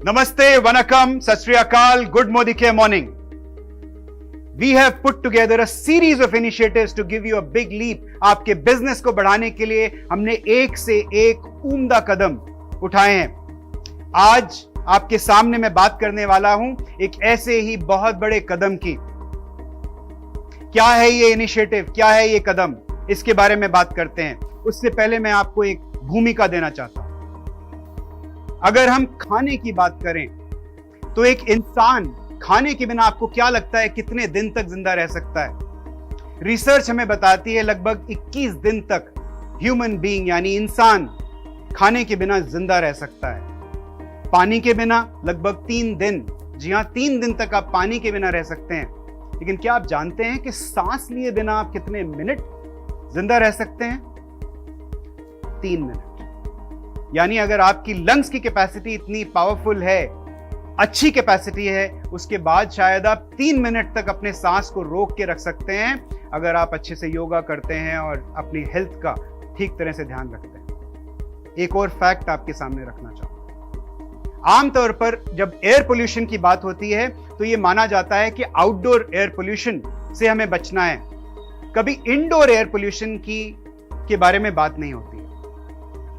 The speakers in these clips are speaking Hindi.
Namaste, Vanakkam, Sat Sri Akal, Good Modike morning. We have put together a series of initiatives to give you a big leap. आपके बिजनेस को बढ़ाने के लिए हमने एक से एक उम्दा कदम उठाए हैं। आज आपके सामने मैं बात करने वाला हूं एक ऐसे ही बहुत बड़े कदम की। क्या है ये इनिशिएटिव, क्या है ये कदम, इसके बारे में बात करते हैं। उससे पहले मैं आपको एक भूमिका देना चाहता हूं। अगर हम खाने की बात करें तो एक इंसान खाने के बिना आपको क्या लगता है कितने दिन तक जिंदा रह सकता है? रिसर्च हमें बताती है लगभग 21 दिन तक ह्यूमन बीइंग यानी इंसान खाने के बिना जिंदा रह सकता है। पानी के बिना लगभग 3 दिन, जी हां 3 दिन तक आप पानी के बिना रह सकते हैं। लेकिन क्या आप जानते हैं कि सांस लिए बिना आप कितने मिनट जिंदा रह सकते हैं? 3 मिनट। यानी अगर आपकी लंग्स की कैपेसिटी इतनी पावरफुल है, अच्छी कैपेसिटी है, उसके बाद शायद आप 3 मिनट तक अपने सांस को रोक के रख सकते हैं अगर आप अच्छे से योगा करते हैं और अपनी हेल्थ का ठीक तरह से ध्यान रखते हैं। एक और फैक्ट आपके सामने रखना चाहूंगा। आमतौर पर जब एयर पोल्यूशन की बात होती है तो यह माना जाता है कि आउटडोर एयर पोल्यूशन से हमें बचना है, कभी इंडोर एयर पोल्यूशन के बारे में बात नहीं होती है।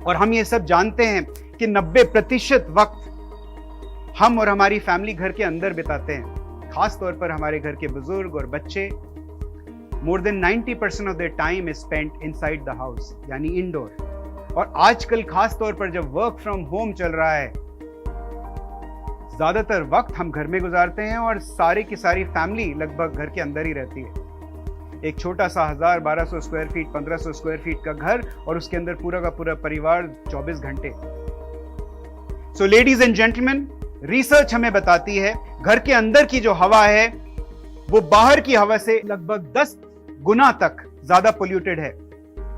और हम ये सब जानते हैं कि 90% वक्त हम और हमारी फैमिली घर के अंदर बिताते हैं। खास तौर पर हमारे घर के बुजुर्ग और बच्चे, more than 90% of their time is spent inside the house यानी इंडोर। और आजकल खास तौर पर जब वर्क फ्रॉम होम चल रहा है, ज्यादातर वक्त हम घर में गुजारते हैं और सारी की सारी फैमिली लगभग घर के अंदर ही रहती है। एक छोटा सा 1000-1200 स्क्वायर फीट, 1500 स्क्वायर फीट का घर और उसके अंदर पूरा का पूरा परिवार 24 घंटे। So ladies and gentleman, research हमें बताती है घर के अंदर की जो हवा है वो बाहर की हवा से लगभग 10 गुना तक ज्यादा पोल्यूटेड है।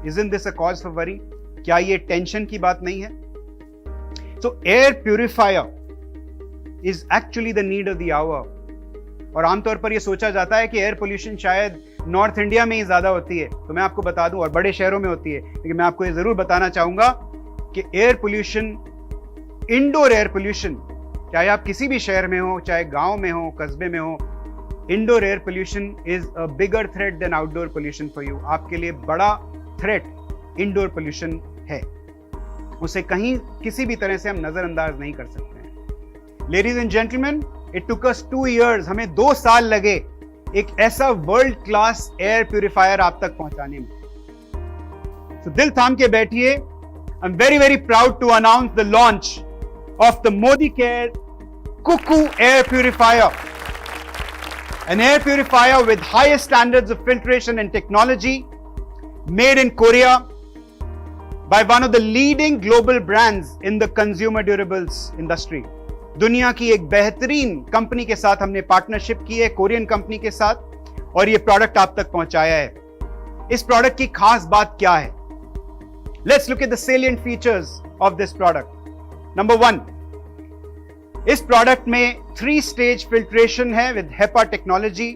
Isn't this a cause for worry? क्या ये टेंशन की बात नहीं है? So air purifier is actually the need of the hour. और आमतौर पर यह सोचा जाता है कि एयर पोल्यूशन शायद नॉर्थ इंडिया में ही ज्यादा होती है, तो मैं आपको बता दूं, और बड़े शहरों में होती है। लेकिन मैं आपको यह जरूर बताना चाहूंगा कि air pollution, indoor air pollution, चाहे आप किसी भी शहर में हो, चाहे गांव में हो, कस्बे में हो, indoor air pollution is a bigger threat than outdoor pollution for you. आपके लिए बड़ा थ्रेट इंडोर पोल्यूशन है, उसे कहीं किसी भी तरह से हम नजरअंदाज नहीं कर सकते हैं। Ladies and gentleman, it took us 2 years, हमें 2 साल लगे एक ऐसा वर्ल्ड क्लास एयर प्यूरिफायर आप तक पहुंचाने में। तो दिल थाम के बैठिए। I am very very proud to announce the launch of the Modi care Cuckoo air purifier, an air purifier with highest standards of filtration and technology, made in Korea by one of the leading global brands in the consumer durables industry. दुनिया की एक बेहतरीन कंपनी के साथ हमने पार्टनरशिप की है, कोरियन कंपनी के साथ, और ये प्रोडक्ट आप तक पहुंचाया है। इस प्रोडक्ट की खास बात क्या है? Let's look at the salient features of this product. Number 1, इस प्रोडक्ट में 3 stage फिल्ट्रेशन है विद हेपा टेक्नोलॉजी,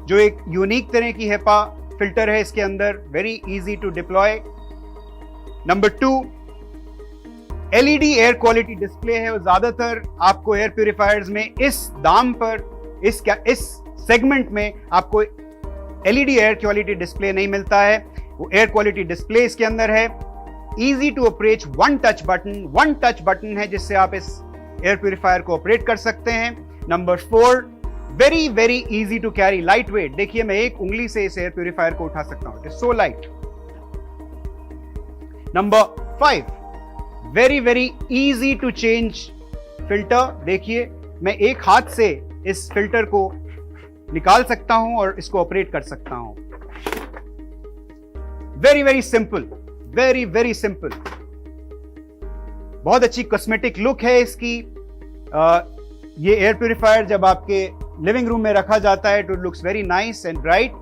जो एक यूनिक तरह की हेपा फिल्टर है इसके अंदर, very easy to deploy. Number 2, LED air quality display है। और ज्यादातर आपको एयर प्यूरिफायर्स में इस दाम पर, इस सेगमेंट में आपको LED एयर क्वालिटी डिस्प्ले नहीं मिलता है। वो एयर क्वालिटी डिस्प्ले इसके अंदर है। Easy to operate, one touch button है जिससे आप इस एयर प्यूरिफायर को ऑपरेट कर सकते हैं। Number 4, very very easy to carry, light weight. देखिए मैं एक उंगली से इस एयर प्यूरिफायर को उठा सकता हूं, it is so light. Number 5, very very easy to change filter. देखिए मैं एक हाथ से इस फिल्टर को निकाल सकता हूं और इसको ऑपरेट कर सकता हूं। Very very simple, very very simple. बहुत अच्छी कॉस्मेटिक लुक है इसकी। ये एयर प्यूरिफायर जब आपके लिविंग रूम में रखा जाता है तो it looks very nice and bright.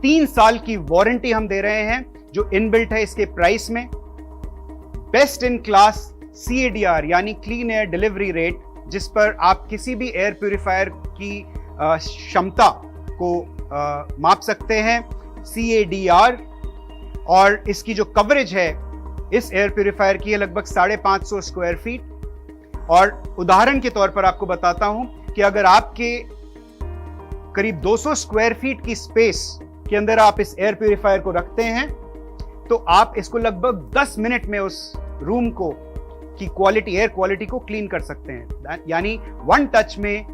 3 साल की वारंटी हम दे रहे हैं जो इनबिल्ट है इसके प्राइस में। बेस्ट इन क्लास CADR यानी क्लीन एयर डिलीवरी रेट, जिस पर आप किसी भी एयर प्यूरिफायर की क्षमता को माप सकते हैं, CADR। और इसकी जो कवरेज है इस एयर प्यूरिफायर की है लगभग 550 स्क्वायर फीट। और उदाहरण के तौर पर आपको बताता हूं कि अगर आपके करीब 200 स्क्वायर फीट की स्पेस के अंदर आप इस एयर प्यूरिफायर को रखते हैं तो आप इसको लगभग 10 मिनट में उस रूम को की क्वालिटी, एयर क्वालिटी को क्लीन कर सकते हैं। यानी वन टच में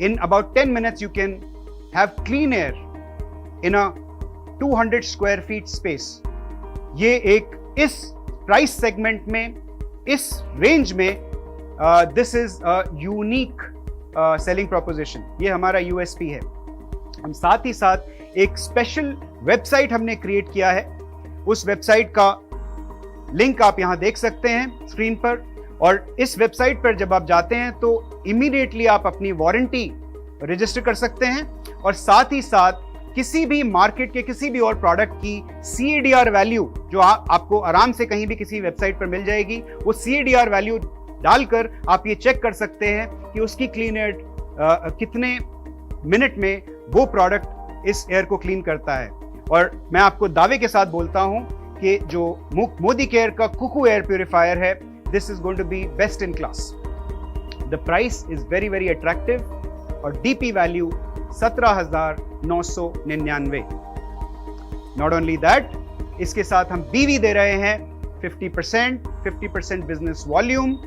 in about 10 minutes you can have clean air in a 200 square feet space. ये एक इस प्राइस सेगमेंट में, इस रेंज में this is a unique selling proposition. ये हमारा यूएसपी है। हम साथ ही साथ एक स्पेशल वेबसाइट हमने क्रिएट किया है। उस वेबसाइट का लिंक आप यहां देख सकते हैं स्क्रीन पर, और इस वेबसाइट पर जब आप जाते हैं तो इमीडिएटली आप अपनी वारंटी रजिस्टर कर सकते हैं, और साथ ही साथ किसी भी मार्केट के किसी भी और प्रोडक्ट की CADR वैल्यू जो आपको आराम से कहीं भी किसी वेबसाइट पर मिल जाएगी, वो CADR वैल्यू डालकर आप ये चेक कर सकते हैं कि उसकी क्लीन एयर कितने मिनट में वो प्रोडक्ट इस एयर को क्लीन करता है। और मैं आपको दावे के साथ बोलता हूं कि जो मोदी केयर का कुकू एयर प्यूरिफायर है, this is going to be best in class. The price is very very attractive और DP value 17,999। Not only that, इसके साथ हम BV दे रहे हैं 50% बिजनेस वॉल्यूम,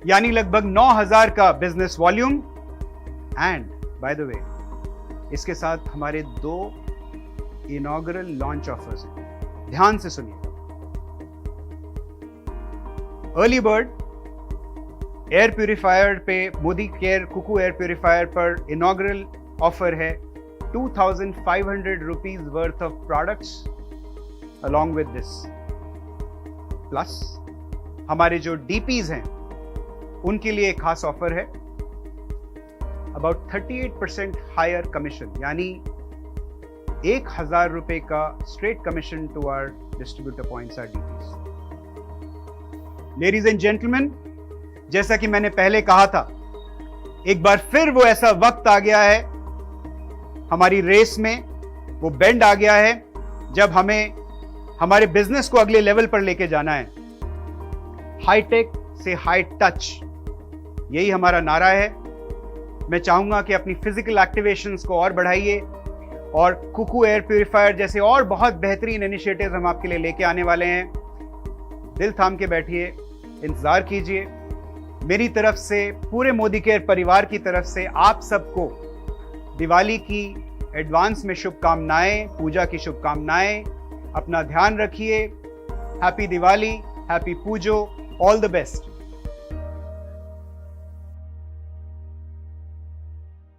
यानी लगभग 9,000 का business volume. And by the way, इसके साथ हमारे 2 इनॉग्रल लॉन्च ऑफर्स हैं। ध्यान से सुनिए। अर्ली बर्ड एयर प्यूरिफायर पे, Modi care Cuckoo air purifier पर इनॉग्रल ऑफर है 2,500 rupees worth of products along with this. Plus हमारे जो DPs हैं उनके लिए एक खास ऑफर है, अबाउट 38% हायर कमीशन, यानी 1,000 रुपए का straight commission to our distributor points, or DPs। Ladies and gentleman, जैसा कि मैंने पहले कहा था, एक बार फिर वो ऐसा वक्त आ गया है हमारी रेस में, वो बेंड आ गया है जब हमें हमारे बिजनेस को अगले लेवल पर लेके जाना है। हाईटेक से हाई टच, यही हमारा नारा है। मैं चाहूंगा कि अपनी फिजिकल एक्टिवेशंस को और बढ़ाइए, और कुकू एयर प्यूरिफायर जैसे और बहुत बेहतरीन इनिशिएटिव्स हम आपके लिए लेके आने वाले हैं। दिल थाम के बैठिए, इंतजार कीजिए। मेरी तरफ से, पूरे मोदी केयर परिवार की तरफ से आप सबको दिवाली की एडवांस में शुभकामनाएं, पूजा की शुभकामनाएं। अपना ध्यान रखिए। Happy Diwali, happy Pujo, all the best.